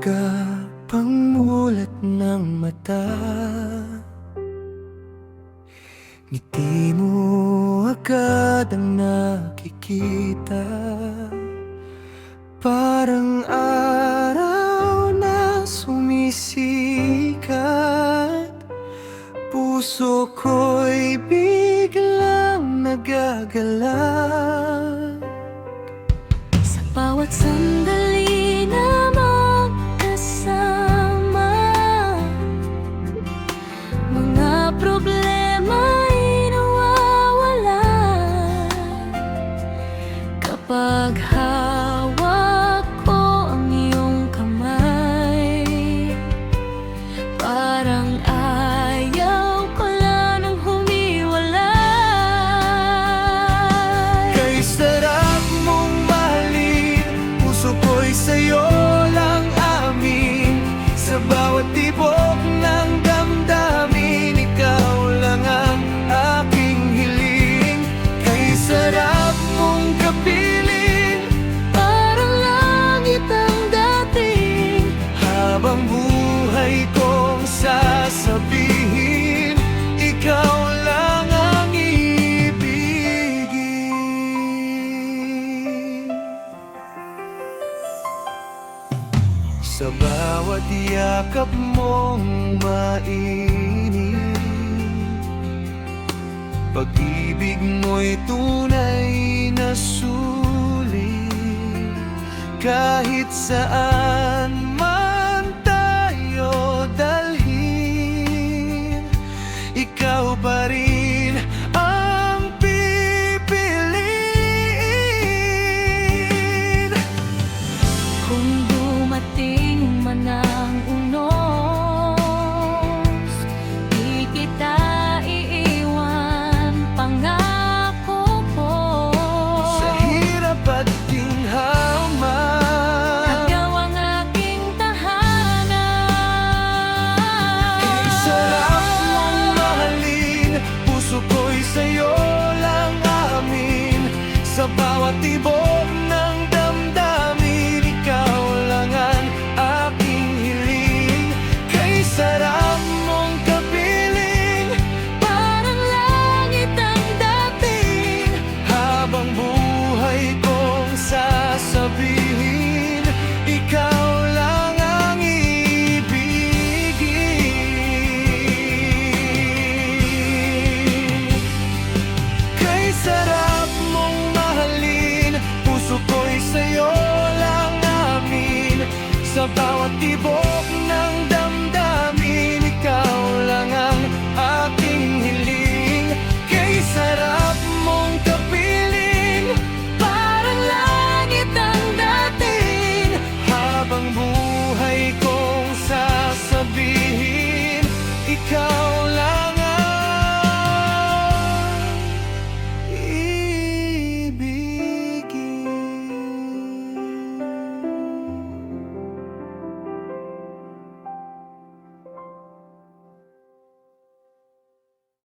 Pagkapangulat ng mata, ngiti mo agad ang nakikita. Parang araw na sumisikat, puso ko'y biglang nagagalak. Sa bawat sandali na magkasama, mga problema'y nawawala. Kapag hawak ko ang iyong kamay, parang ayaw ko lang nang humiwalay. Kay sarap mong mahalin, puso ko'y sa'yo lang amin. Sa bawat tibok ng damdamin, ikaw lang ang aking hiling. Kay sarap mong kapiling, Parang langit ang dating, habang buhay kong sasabihin, ikaw lang ang ibigin. Sa bawat yakap mong mainit, pag-ibig mo'y tunay na sulit. Kahit saan man tayo dalhin, ikaw pa rin ang pipiliin. kung dumating man ang unos, di kita iiwan, pangako ko. Sa hirap at ginhawa, Ikaw ang aking tahanan. kay sarap mong mahalin, puso ko'y sa'yo lang amin. Sa bawat tibok ng damdamin, ikaw lang ang aking hiling. Kay sarap mong kapiling, Parang langit ang dating, habang buhay kong sasabihin, ikaw lang ang ibigin. Kay sarap mong mahalin, puso ko'y sa'yo lang amin. Sa bawat tibok